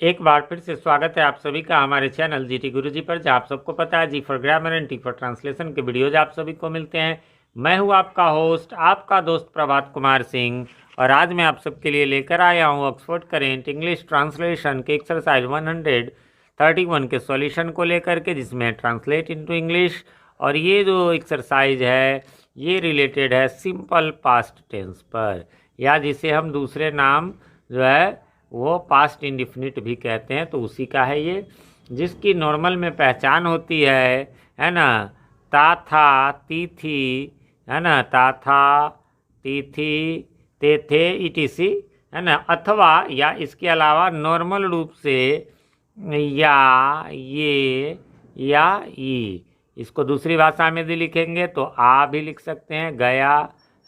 एक बार फिर से स्वागत है आप सभी का हमारे चैनल जीटी गुरुजी पर, जहाँ आप सबको पता है G for grammar and T for translation के वीडियोज आप सभी को मिलते हैं। मैं हूँ आपका होस्ट, आपका दोस्त प्रभात कुमार सिंह, और आज मैं आप सबके लिए लेकर आया हूँ ऑक्सफोर्ड करेंट इंग्लिश ट्रांसलेशन के एक्सरसाइज 131 के सॉल्यूशन को लेकर के, जिसमें ट्रांसलेट इनटू इंग्लिश। और ये जो एक्सरसाइज है ये रिलेटेड है सिंपल पास्ट टेंस पर, या जिसे हम दूसरे नाम जो है वो पास्ट इंडिफिनिट भी कहते हैं, तो उसी का है ये, जिसकी नॉर्मल में पहचान होती है ना। ता था, ती थी, है ना, ता था, ती थी, ते थे, इटीसी, है ना। अथवा या इसके अलावा नॉर्मल रूप से या, ये, या ई। इसको दूसरी भाषा में भी लिखेंगे तो आ भी लिख सकते हैं, गया,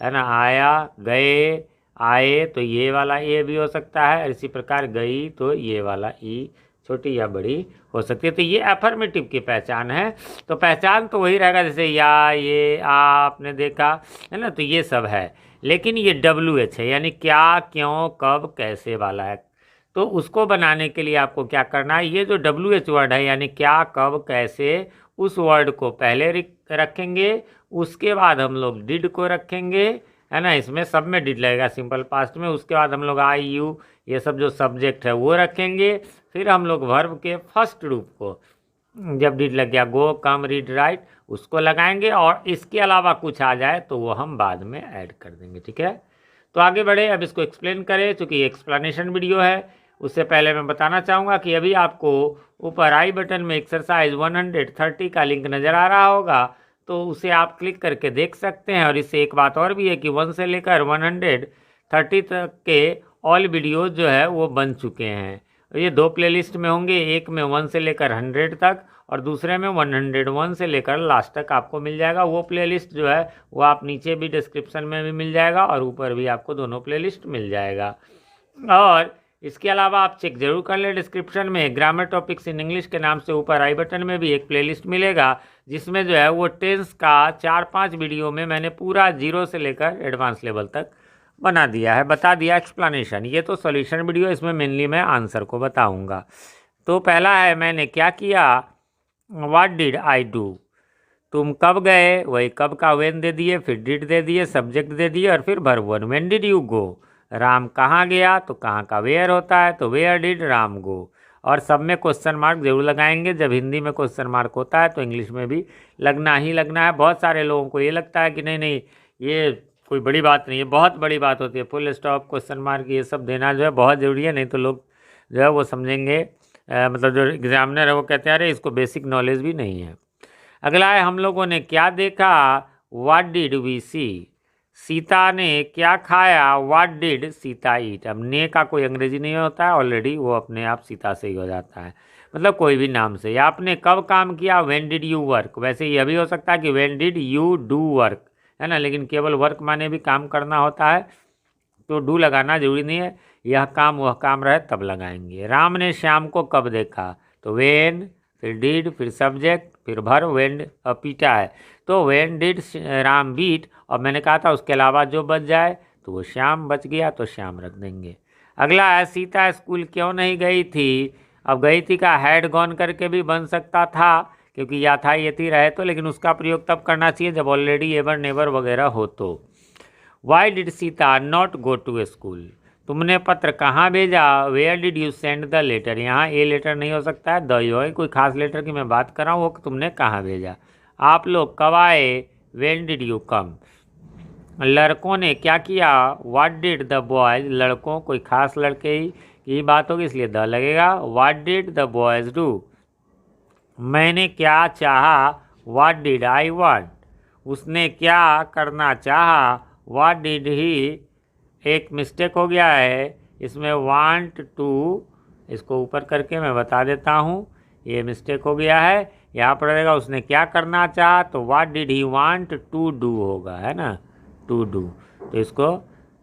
है ना, आया, गए, आए, तो ये वाला ए भी हो सकता है। इसी प्रकार गई तो ये वाला ई छोटी या बड़ी हो सकती है। तो ये एफर्मेटिव की पहचान है। तो पहचान तो वही रहेगा, जैसे या, ये, आ आपने देखा है ना, तो ये सब है। लेकिन ये WH है, यानी क्या, क्यों, कब, कैसे वाला है। तो उसको बनाने के लिए आपको क्या करना है, ये जो WH वर्ड है यानी क्या, कब, कैसे, उस वर्ड को पहले रखेंगे, उसके बाद हम लोग डिड को रखेंगे, है ना। इसमें सब में डिड लगेगा सिंपल पास्ट में। उसके बाद हम लोग आई, यू, ये सब जो सब्जेक्ट है वो रखेंगे। फिर हम लोग वर्ब के फर्स्ट रूप को, जब डिड लग गया, गो, कम, रीड, राइट, उसको लगाएंगे। और इसके अलावा कुछ आ जाए तो वो हम बाद में ऐड कर देंगे, ठीक है। तो आगे बढ़े, अब इसको एक्सप्लेन करें। चूँकि ये एक्सप्लेनेशन वीडियो है, उससे पहले मैं बताना चाहूँगा कि अभी आपको ऊपर आई बटन में एक्सरसाइज 130 का लिंक नज़र आ रहा होगा, तो उसे आप क्लिक करके देख सकते हैं। और इससे एक बात और भी है कि 1 से लेकर 130 तक के ऑल वीडियोज जो है वो बन चुके हैं। ये दो प्लेलिस्ट में होंगे, एक में 1 से लेकर 100 तक और दूसरे में 101 से लेकर लास्ट तक आपको मिल जाएगा। वो प्लेलिस्ट जो है वो आप नीचे भी डिस्क्रिप्शन में भी मिल जाएगा और ऊपर भी आपको दोनों प्लेलिस्ट मिल जाएगा। और इसके अलावा आप चेक जरूर कर लें, डिस्क्रिप्शन में ग्रामर टॉपिक्स इन इंग्लिश के नाम से ऊपर आई बटन में भी एक प्लेलिस्ट मिलेगा, जिसमें जो है वो टेंस का 4-5 वीडियो में मैंने पूरा 0 से लेकर एडवांस लेवल तक बना दिया है, बता दिया एक्सप्लेनेशन। ये तो सॉल्यूशन वीडियो, इसमें मेनली मैं आंसर को बताऊंगा। तो पहला है, मैंने क्या किया, व्हाट डिड आई डू। तुम कब गए, वही कब का वेन दे दिए, फिर डिड दे दिए, सब्जेक्ट दे दिए और फिर verb one. When did you go. Ram कहाँ गया, तो कहाँ का वेयर होता है, तो वेयर डिड राम गो। और सब में क्वेश्चन मार्क जरूर लगाएंगे। जब हिंदी में क्वेश्चन मार्क होता है तो इंग्लिश में भी लगना ही लगना है। बहुत सारे लोगों को ये लगता है कि नहीं नहीं ये कोई बड़ी बात नहीं है, बहुत बड़ी बात होती है। फुल स्टॉप, क्वेश्चन मार्क, ये सब देना जो है बहुत ज़रूरी है, नहीं तो लोग जो है वो समझेंगे, मतलब जो एग्जामिनर है वो कहते हैं अरे इसको बेसिक नॉलेज भी नहीं है। अगला है, हम लोगों ने क्या देखा, व्हाट डिड वी सी। सीता ने क्या खाया, व्हाट डिड सीता ईट। अब ने का कोई अंग्रेजी नहीं होता है, ऑलरेडी वो अपने आप सीता से ही हो जाता है, मतलब कोई भी नाम से। या आपने कब काम किया, व्हेन डिड यू वर्क। वैसे यह भी हो सकता है कि when did you do work, है ना, लेकिन केवल वर्क माने भी काम करना होता है, तो डू लगाना जरूरी नहीं है। यह काम वह काम रहे तब लगाएंगे। राम ने श्याम को कब देखा, तो व्हेन, फिर डिड, फिर सब्जेक्ट, फिर भर, व्हेन पीटा है तो व्हेन डिड राम बीट। और मैंने कहा था उसके अलावा जो बच जाए तो वो श्याम बच गया, तो श्याम रख देंगे। अगला है, सीता स्कूल क्यों नहीं गई थी। अब गई थी का हैड गॉन करके भी बन सकता था, क्योंकि या था ये थी रहे तो, लेकिन उसका प्रयोग तब करना चाहिए जब ऑलरेडी एवर नेवर वगैरह हो तो। Why did Sita not go to school. तुमने पत्र कहाँ भेजा, where did you send the letter. यहाँ ए लेटर नहीं हो सकता है, द यो है, कोई खास लेटर की मैं बात कर रहा हूँ, वो तुमने कहाँ भेजा। आप लोग कब आए, वेन डिड यू कम। लड़कों ने क्या किया, व्हाट डिड द बॉयज। लड़कों, कोई खास लड़के ही की बात होगी इसलिए द लगेगा। What did the boys do. मैंने क्या चाहा, व्हाट डिड आई वांट। उसने क्या करना चाहा, व्हाट डिड ही। एक मिस्टेक हो गया है इसमें, वांट टू, इसको ऊपर करके मैं बता देता हूँ, ये मिस्टेक हो गया है। यहाँ पर रहेगा उसने क्या करना चाहा, तो what did he want to do होगा, है ना, टू डू। तो इसको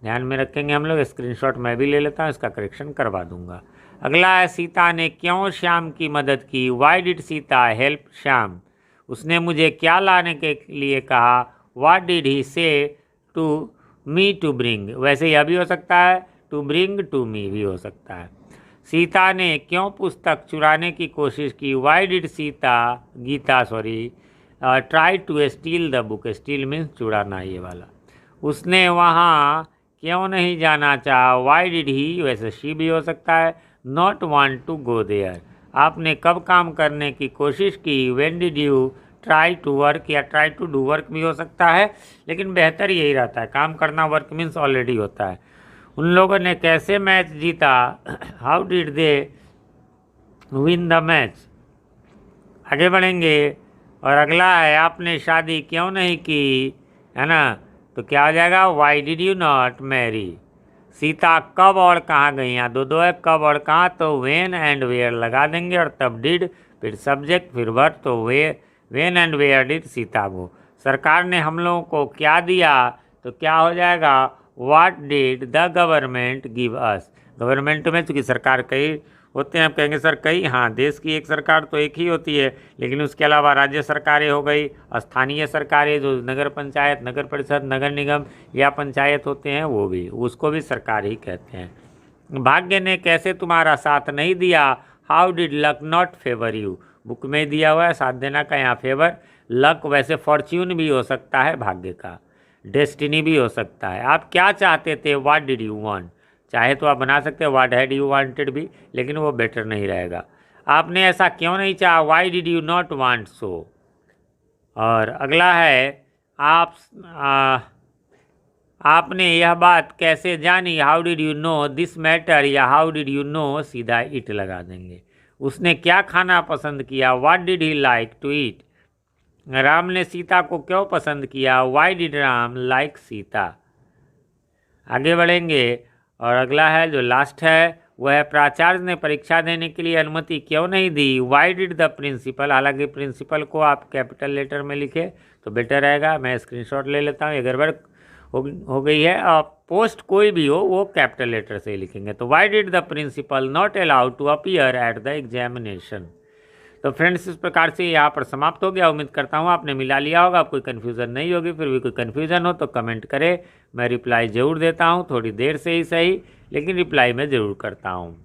ध्यान में रखेंगे हम लोग। स्क्रीनशॉट मैं भी ले लेता हूँ, इसका करेक्शन करवा दूंगा। अगला है, सीता ने क्यों श्याम की मदद की, why did Sita help Shyam. उसने मुझे क्या लाने के लिए कहा, व्हाट डिड ही से टू मी टू ब्रिंग। वैसे यह भी हो सकता है टू ब्रिंग टू मी भी हो सकता है। सीता ने क्यों पुस्तक चुराने की कोशिश की? Why did Gita try to steal the book. Steal means चुराना, ये वाला। उसने वहाँ क्यों नहीं जाना चाहा? वाई डिड ही, वैसे शी भी हो सकता है, not want to go there. आपने कब काम करने की कोशिश की? When did you try to work, या ट्राई टू डू वर्क भी हो सकता है, लेकिन बेहतर यही रहता है, काम करना वर्क मीन्स ऑलरेडी होता है। उन लोगों ने कैसे मैच जीता? How did they win the match. आगे बढ़ेंगे और अगला है, आपने शादी क्यों नहीं की, है ना? तो क्या हो जाएगा? Y did you not marry. Sita कब और कहाँ गई? यहाँ दो है, कब और कहाँ, तो वेन एंड वेयर लगा देंगे और तब डिड, फिर सब्जेक्ट, फिर वर्ब, तो when and where did Sita go. सरकार ने हम लोगों को क्या दिया? तो क्या हो जाएगा? What did the government give us. Government में चूँकि सरकार कई होते हैं, आप कहेंगे सर कई, हाँ, देश की एक सरकार तो एक ही होती है, लेकिन उसके अलावा राज्य सरकारें हो गई, स्थानीय सरकारें जो नगर पंचायत, नगर परिषद, नगर निगम या पंचायत होते हैं, वो भी, उसको भी सरकार ही कहते हैं। भाग्य ने कैसे तुम्हारा साथ नहीं दिया? How did luck not favour you. Book में दिया हुआ है साथ देना का, यहाँ फेवर। लक वैसे फॉर्च्यून भी हो सकता है भाग्य का, डेस्टिनी भी हो सकता है। आप क्या चाहते थे? What did you want. चाहे तो आप बना सकते हैं व्हाट हैड यू वांटेड भी, लेकिन वो बेटर नहीं रहेगा। आपने ऐसा क्यों नहीं चाहा? Why did you not want so. और अगला है, आपने यह बात कैसे जानी? How did you know this matter, या हाउ डिड यू नो, सीधा इट लगा देंगे। उसने क्या खाना पसंद किया? What did he like to eat. Ram ने सीता को क्यों पसंद किया? Why did Ram like Sita. आगे बढ़ेंगे और अगला है जो लास्ट है, वह प्राचार्य ने परीक्षा देने के लिए अनुमति क्यों नहीं दी? Why did the principal. हालांकि प्रिंसिपल को आप कैपिटल लेटर में लिखे तो बेटर रहेगा, मैं स्क्रीनशॉट ले लेता हूँ, ये गड़बड़ हो गई है। आप पोस्ट कोई भी हो वो कैपिटल लेटर से ही लिखेंगे। तो why did the principal not allowed to appear at the examination. तो फ्रेंड्स, इस प्रकार से यहाँ पर समाप्त हो गया। उम्मीद करता हूँ आपने मिला लिया होगा, कोई कन्फ्यूज़न नहीं होगी। फिर भी कोई कन्फ्यूज़न हो तो कमेंट करें, मैं रिप्लाई ज़रूर देता हूँ, थोड़ी देर से ही सही, लेकिन रिप्लाई मैं ज़रूर करता हूँ।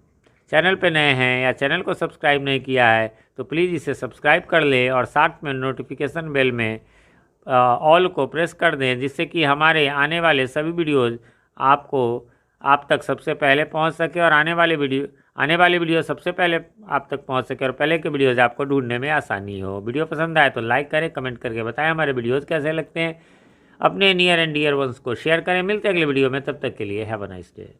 चैनल पे नए हैं या चैनल को सब्सक्राइब नहीं किया है तो प्लीज़ इसे सब्सक्राइब कर ले और साथ में नोटिफिकेशन बेल में ऑल को प्रेस कर दें, जिससे कि हमारे आने वाले सभी वीडियोज़ आप तक सबसे पहले पहुंच सके और आने वाली वीडियो सबसे पहले आप तक पहुंच सके और पहले के वीडियोज़ आपको ढूंढने में आसानी हो। वीडियो पसंद आए तो लाइक करें, कमेंट करके बताएं हमारे वीडियोज़ कैसे लगते हैं। अपने नियर एंड डियर वंस को शेयर करें। मिलते हैं अगले वीडियो में, तब तक के लिए हैव अ नाइस डे।